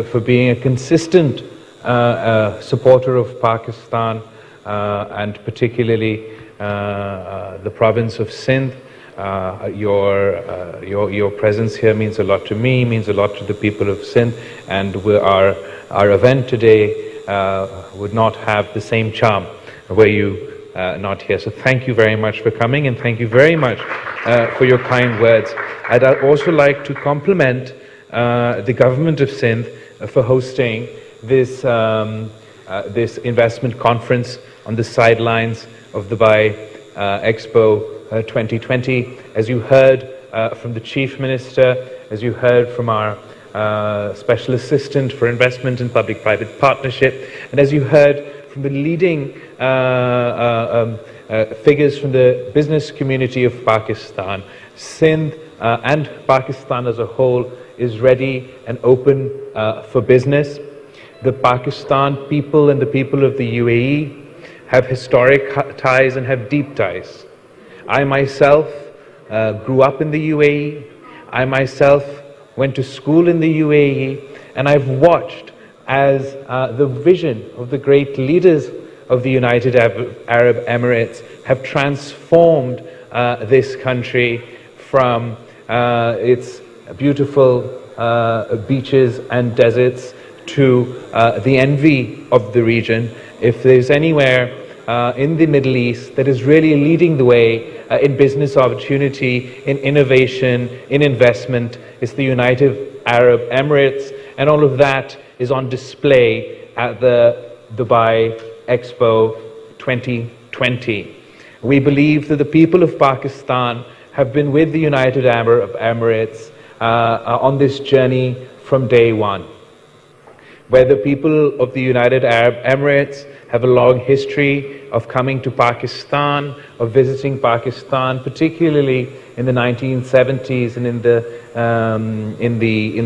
for being a consistent supporter of Pakistan, and particularly the province of Sindh. Your presence here means a lot to me, means a lot to the people of Sindh, and our event today would not have the same charm were you not here. So thank you very much for coming, and thank you very much for your kind words. I'd also like to compliment the government of Sindh for hosting this this investment conference on the sidelines of Dubai Expo 2020. As you heard from the Chief Minister, as you heard from our Special Assistant for Investment and Public-Private Partnership, and as you heard from the leading figures from the business community of Pakistan, Sindh and Pakistan as a whole is ready and open for business. The Pakistan people and the people of the UAE have historic ties and have deep ties. I myself grew up in the UAE. I myself went to school in the UAE, and I've watched as the vision of the great leaders of the United Arab Emirates have transformed this country from its beautiful beaches and deserts to the envy of the region. If there's anywhere in the Middle East that is really leading the way in business opportunity, in innovation, in investment, it's the United Arab Emirates, and all of that is on display at the Dubai Expo 2020. We believe that the people of Pakistan have been with the United Arab Emirates on this journey from day one, where the people of the United Arab Emirates have a long history of coming to Pakistan, of visiting Pakistan, particularly in the 1970s and in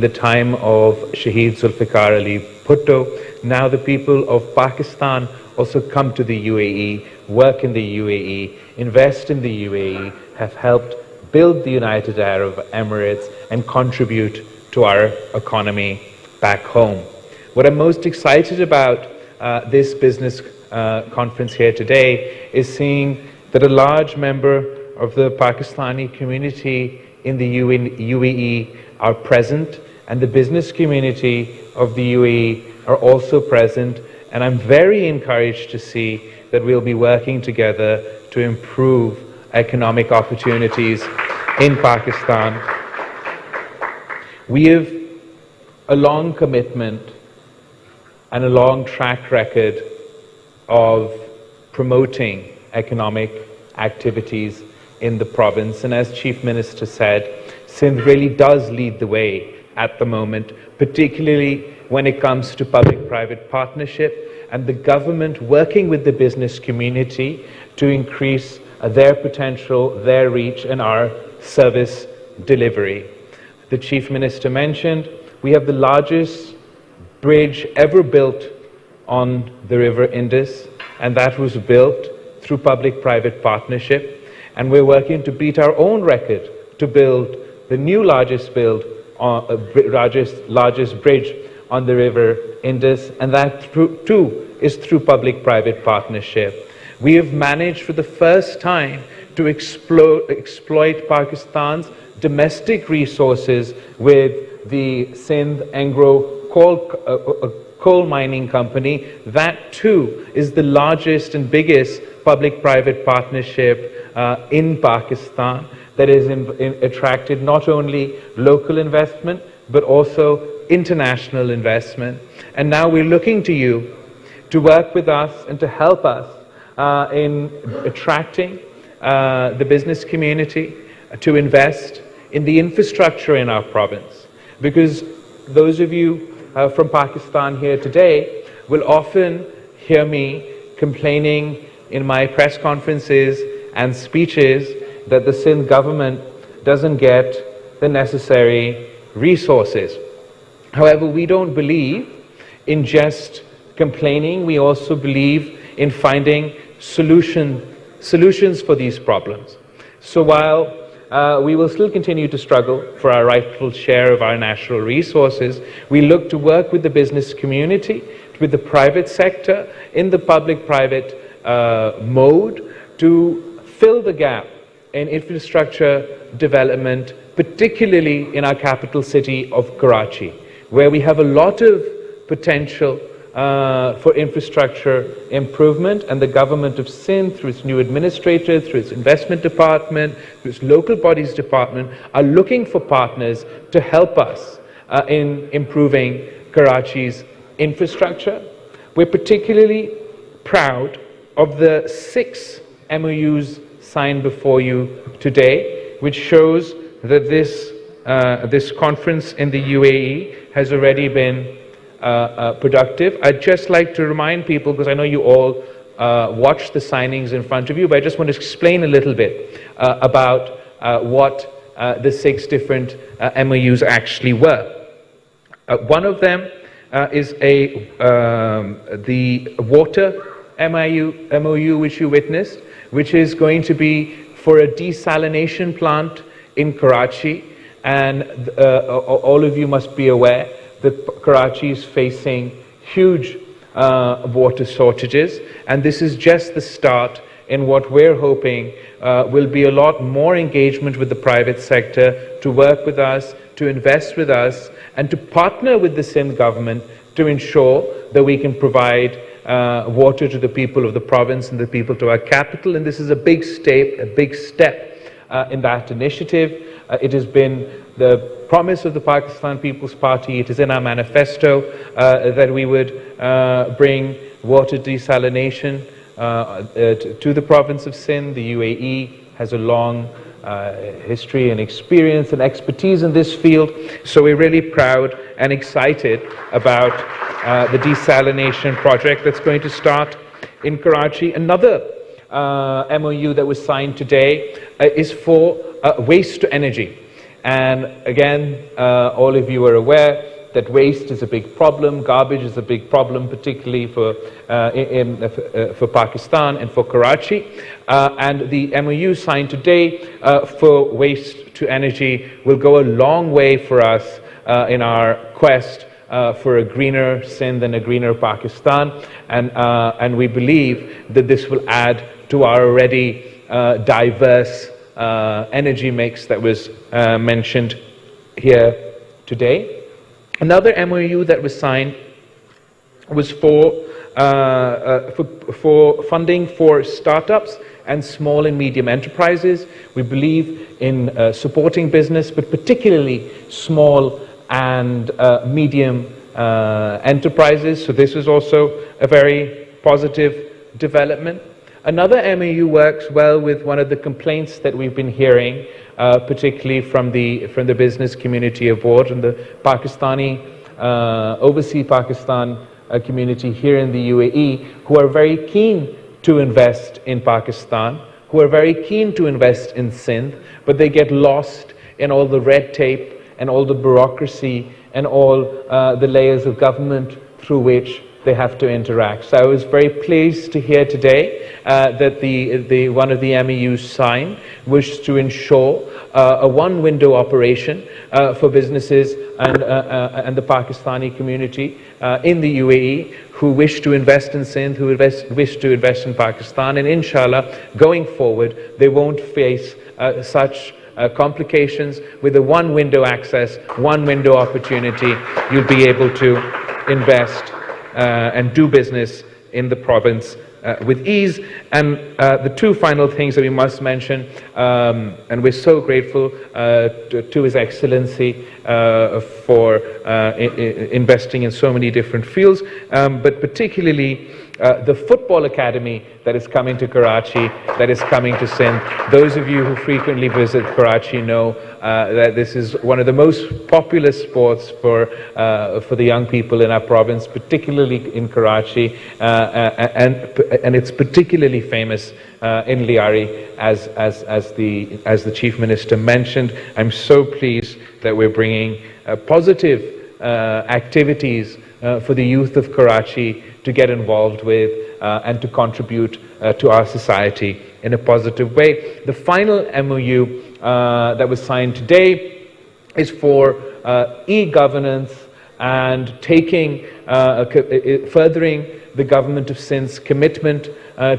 the time of Shaheed Zulfikar Ali Bhutto. Now the people of Pakistan also come to the UAE, work in the UAE, invest in the UAE, have helped build the United Arab Emirates and contribute to our economy back home. What I'm most excited about this business conference here today is seeing that a large member of the Pakistani community in the UAE are present, and the business community of the UAE are also present, and I'm very encouraged to see that we'll be working together to improve economic opportunities in Pakistan. We have a long commitment and a long track record of promoting economic activities in the province. And as Chief Minister said, Sindh really does lead the way at the moment, particularly when it comes to public-private partnership and the government working with the business community to increase their potential, their reach, and our service delivery. The Chief Minister mentioned we have the largest bridge ever built on the River Indus, and that was built through public-private partnership, and we're working to beat our own record to build the new largest bridge on the River Indus, and that too is through public-private partnership. We have managed for the first time to exploit Pakistan's domestic resources with the Sindh Anglo coal mining company. That too is the largest and biggest public-private partnership in Pakistan that has attracted not only local investment but also international investment. And now we're looking to you to work with us and to help us in attracting the business community to invest in the infrastructure in our province. Because those of you from Pakistan here today will often hear me complaining in my press conferences and speeches that the Sindh government doesn't get the necessary resources. However, we don't believe in just complaining. We also believe in finding solutions for these problems. So while we will still continue to struggle for our rightful share of our natural resources. We look to work with the business community, with the private sector, in the public-private mode, to fill the gap in infrastructure development, particularly in our capital city of Karachi, where we have a lot of potential for infrastructure improvement, and the government of Sindh, through its new administrator, through its investment department, through its local bodies department, are looking for partners to help us in improving Karachi's infrastructure. We're particularly proud of the 6 MOUs signed before you today, which shows that this conference in the UAE has already been productive. I'd just like to remind people, because I know you all watched the signings in front of you, but I just want to explain a little bit about what the 6 different MOUs actually were. One of them is the water MOU which you witnessed, which is going to be for a desalination plant in Karachi, and all of you must be aware that Karachi is facing huge water shortages, and this is just the start in what we're hoping will be a lot more engagement with the private sector to work with us, to invest with us, and to partner with the Sindh government to ensure that we can provide water to the people of the province and the people to our capital. And this is a big step in that initiative. It has been the promise of the Pakistan People's Party, it is in our manifesto, that we would bring water desalination to the province of Sindh. The UAE has a long history and experience and expertise in this field, so we're really proud and excited about the desalination project that's going to start in Karachi. Another MOU that was signed today is for waste to energy. And again, all of you are aware that waste is a big problem, garbage is a big problem, particularly for Pakistan and for Karachi. And the MOU signed today for waste to energy will go a long way for us in our quest for a greener Sindh and a greener Pakistan. And we believe that this will add to our already diverse energy mix that was mentioned here today. Another MOU that was signed was for funding for startups and small and medium enterprises. We believe in supporting business, but particularly small and medium enterprises. So this is also a very positive development. Another MOU works well with one of the complaints that we've been hearing, particularly from the business community abroad and the Pakistani, overseas Pakistan community here in the UAE, who are very keen to invest in Pakistan, who are very keen to invest in Sindh, but they get lost in all the red tape and all the bureaucracy and all the layers of government through which they have to interact. So I was very pleased to hear today that one of the MEUs signed was to ensure a one-window operation for businesses and the Pakistani community in the UAE who wish to invest in Sindh, who wish to invest in Pakistan, and inshallah, going forward, they won't face such complications. With a one-window access, one-window opportunity, you'll be able to invest and do business in the province with ease. And the two final things that we must mention, and we're so grateful to His Excellency for investing in so many different fields, but particularly the football academy that is coming to Karachi, that is coming to Sindh. Those of you who frequently visit Karachi know that this is one of the most popular sports for the young people in our province, particularly in Karachi, and it's particularly famous in Liari, as the Chief Minister mentioned. I'm so pleased that we're bringing positive activities for the youth of Karachi to get involved with and to contribute to our society in a positive way. The final MOU that was signed today is for e-governance and taking, furthering the government of Sindh's commitment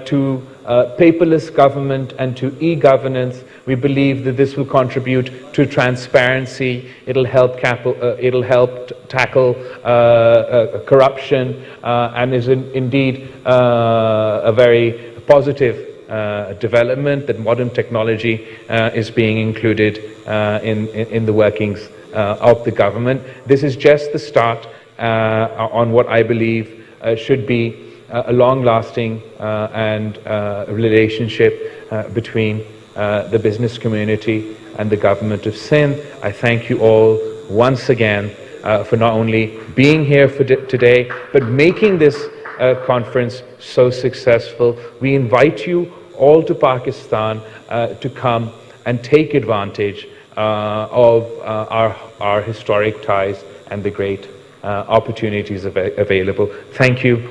to paperless government and to e-governance. We believe that this will contribute to transparency. It'll help tackle corruption, and is indeed a very positive development that modern technology is being included in the workings of the government. This is just the start on what I believe should be a long-lasting and relationship between the business community and the government of Sindh. I thank you all once again for not only being here today, but making this conference so successful. We invite you all to Pakistan to come and take advantage of our historic ties and the great opportunities available. Thank you.